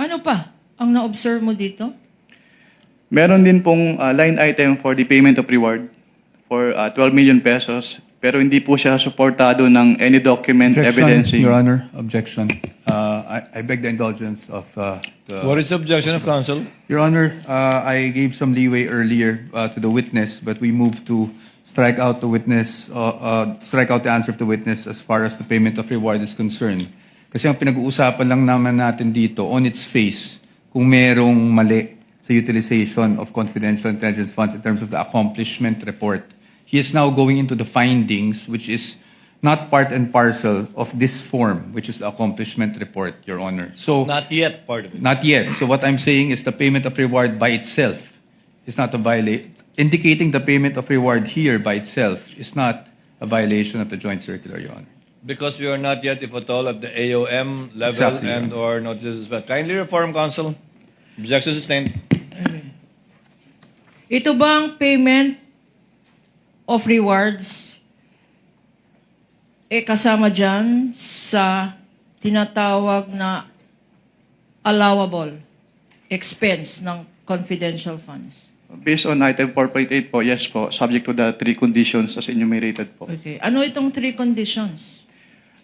Ano pa ang na-observe mo dito? Meron din pong line item for the payment of reward for 12 million pesos, pero hindi po siya suportado ng any document evidencing. Your Honor, objection. I beg the indulgence of the... What is the objection of counsel? Your Honor, I gave some leeway earlier to the witness, but we moved to strike out the witness, strike out the answer of the witness as far as the payment of reward is concerned. Kasi ang pinag-uusapan lang naman natin dito, on its face, kung merong mali sa utilization of confidential intelligence funds in terms of the accomplishment report. He is now going into the findings, which is not part and parcel of this form, which is the accomplishment report, Your Honor. So, Not yet part of it. not yet. So what I'm saying is the payment of reward by itself is not a violation. Indicating the payment of reward here by itself is not a violation of the joint circular, Your Honor. Because we are not yet, if at all, at the AOM level Exactly, and or notices. But kindly reform, counsel. Objection sustained. Ito bang payment of rewards kasama dyan sa tinatawag na allowable expense ng confidential funds? Based on item 4.8 po, yes po, subject to the three conditions as enumerated po. Okay. Ano itong three conditions?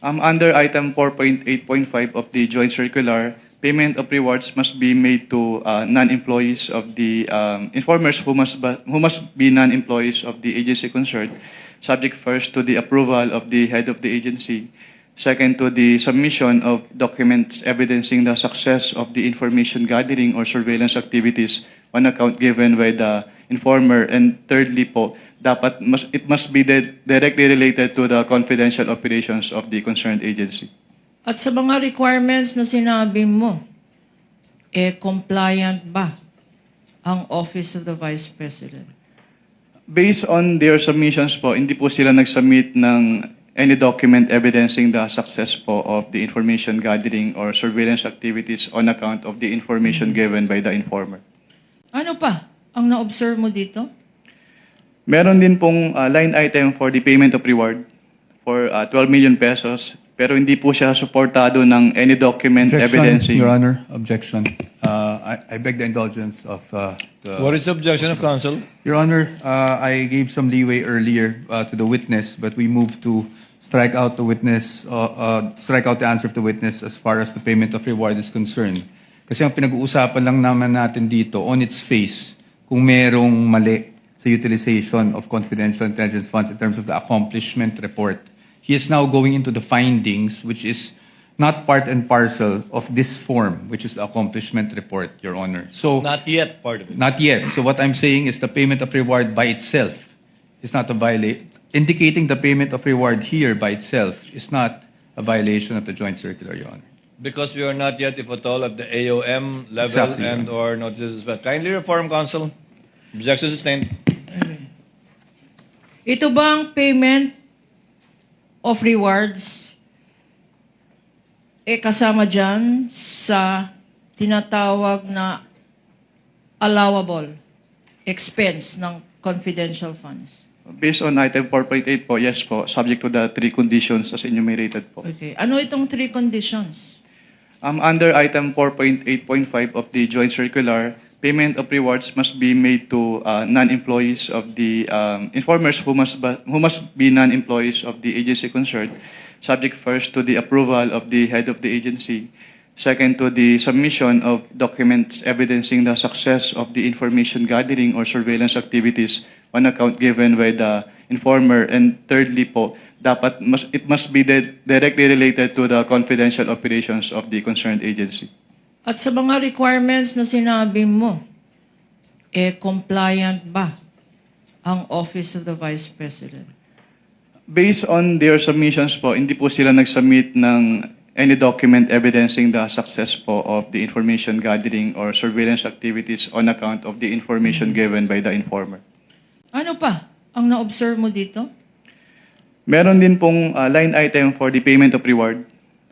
Under item 4.8.5 of the joint circular, payment of rewards must be made to non-employees of the informers who must be non-employees of the agency concerned, subject first to the approval of the head of the agency, second to the submission of documents evidencing the success of the information gathering or surveillance activities on account given by the informer, and thirdly po, it must be directly related to the confidential operations of the concerned agency. At sa mga requirements na sinabi mo, compliant ba ang Office of the Vice President? Based on their submissions po, hindi po sila nag-submit ng any document evidencing the success po of the information gathering or surveillance activities on account of the information given by the informer. Ano pa ang na-observe mo dito? Meron din pong line item for the payment of reward for 12 million pesos, pero hindi po siya suportado ng any document evidencing. Your Honor, objection. I beg the indulgence of the... What is the objection of counsel? Your Honor, I gave some leeway earlier to the witness, but we moved to strike out the witness, strike out the answer of the witness as far as the payment of reward is concerned. Kasi ang pinag-uusapan lang naman natin dito, on its face, kung merong mali sa utilization of confidential intelligence funds in terms of the accomplishment report. He is now going into the findings, which is not part and parcel of this form, which is the accomplishment report, Your Honor. So, Not yet part of it. not yet. So what I'm saying is the payment of reward by itself is not a violation. Indicating the payment of reward here by itself is not a violation of the joint circular, Your Honor. Because we are not yet, if at all, at the AOM level Exactly, and or notices. But kindly reform, counsel. Objection sustained. Ito bang payment of rewards kasama dyan sa tinatawag na allowable expense ng confidential funds? Based on item 4.8 po, yes po, subject to the three conditions as enumerated po. Okay. Ano itong three conditions? Under item 4.8.5 of the joint circular, payment of rewards must be made to non-employees of the informers who must be non-employees of the agency concerned, subject first to the approval of the head of the agency, second to the submission of documents evidencing the success of the information gathering or surveillance activities on account given by the informer, and thirdly po, it must be directly related to the confidential operations of the concerned agency. At sa mga requirements na sinabi mo, compliant ba ang Office of the Vice President? Based on their submissions po, hindi po sila nag-submit ng any document evidencing the success po of the information gathering or surveillance activities on account of the information given by the informer. Ano pa ang na-observe mo dito? Meron din pong line item for the payment of reward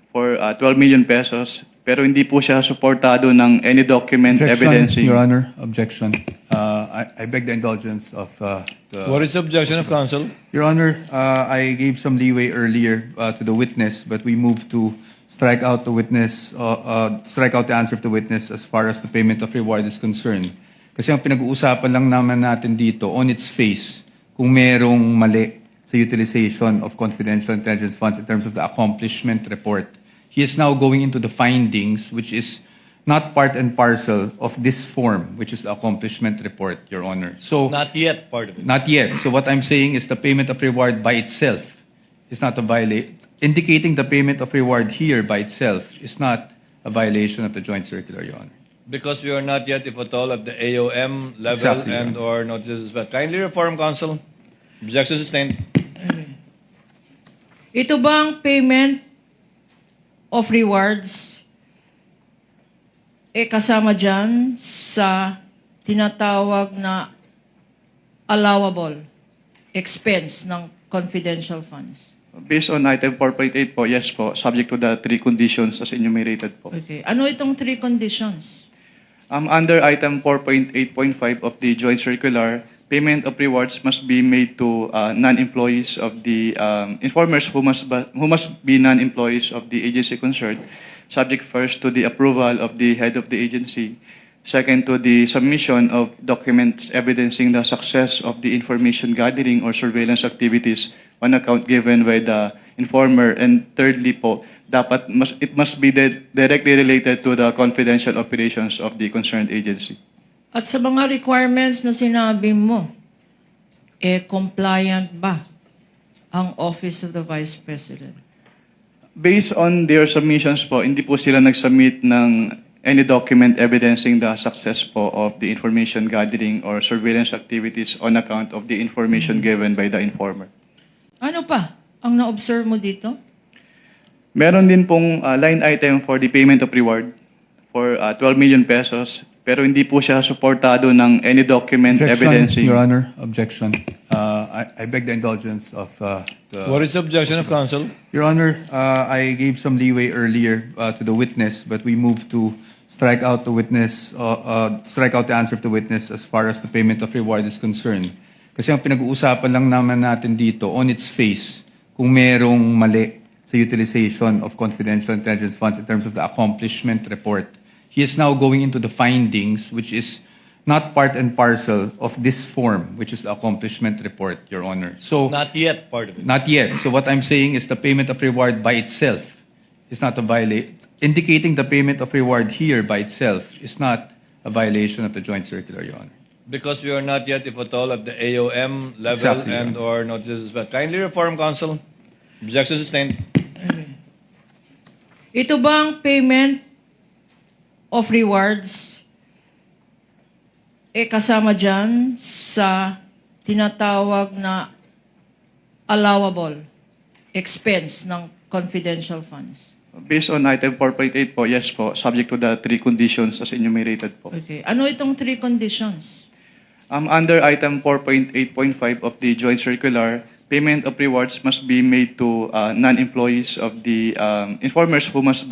for 12 million pesos, pero hindi po siya suportado ng any document evidencing. Your Honor, objection. I beg the indulgence of the... What is the objection of counsel? Your Honor, I gave some leeway earlier to the witness, but we moved to strike out strike out the answer of the witness as far as the payment of reward is concerned. Kasi ang pinag-uusapan lang naman natin dito, on its face, kung merong mali sa utilization of confidential intelligence funds in terms of the accomplishment report. He is now going into the findings, which is not part and parcel of this form, which is the accomplishment report, Your Honor. So, Not yet part of it. not yet. So what I'm saying is the payment of reward by itself is not a violation. Indicating the payment of reward here by itself is not a violation of the joint circular, Your Honor. Because we are not yet, if at all, at the AOM level Exactly, and or notices. But kindly reform, counsel. Objection sustained. Ito bang payment of rewards kasama dyan sa tinatawag na allowable expense ng confidential funds? Based on item 4.8 po, yes po, subject to the three conditions as enumerated po. Okay. Ano itong three conditions? Under item 4.8.5 of the joint circular, payment of rewards must be made to non-employees of the informers who must be non-employees of the agency concerned, subject first to the approval of the head of the agency, second to the submission of documents evidencing the success of the information gathering or surveillance activities on account given by the informer, and thirdly po, it must be directly related to the confidential operations of the concerned agency. At sa mga requirements na sinabi mo, compliant ba ang Office of the Vice President? Based on their submissions po, hindi po sila nag-submit ng any document evidencing the success po of the information gathering or surveillance activities on account of the information given by the informer. Ano pa ang na-observe mo dito? Meron din pong line item for the payment of reward for 12 million pesos, pero hindi po siya suportado ng any document evidencing. Your Honor, objection. I beg the indulgence of the... What is the objection of counsel? Your Honor, I gave some leeway earlier to the witness, but we moved to strike out the answer of the witness as far as the payment of reward is concerned. Kasi ang pinag-uusapan lang naman natin dito, on its face, kung merong mali sa utilization of confidential intelligence funds in terms of the accomplishment report. He is now going into the findings, which is not part and parcel of this form, which is the accomplishment report, Your Honor. So, Not yet part of it. not yet. So what I'm saying is the payment of reward by itself is not a violation. Indicating the payment of reward here by itself is not a violation of the joint circular, Your Honor. Because we are not yet, if at all, at the AOM level Exactly, and or notices. But kindly reform, counsel. Objection sustained. Ito bang payment of rewards kasama dyan sa tinatawag na allowable expense ng confidential funds? Based on item 4.8 po, yes po, subject to the three conditions as enumerated po. Okay. Ano itong three conditions? Under item 4.8.5 of the joint circular, payment of rewards must be made to non-employees of the informers who must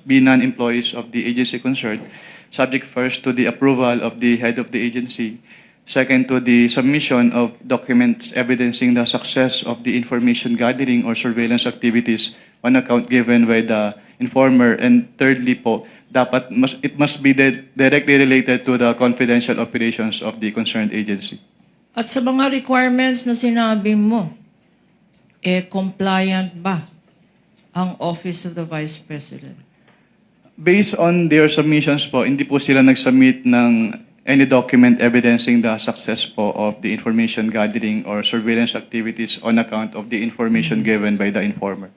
be non-employees of the agency concerned, subject first to the approval of the head of the agency, second to the submission of documents evidencing the success of the information gathering or surveillance activities on account given by the informer, and thirdly po, it must be directly related to the confidential operations of the concerned agency. At sa mga requirements na sinabi mo, compliant ba ang Office of the Vice President? Based on their submissions po, hindi po sila nag-submit ng any document evidencing the success po of the information gathering or surveillance activities on account of the information given by the informer.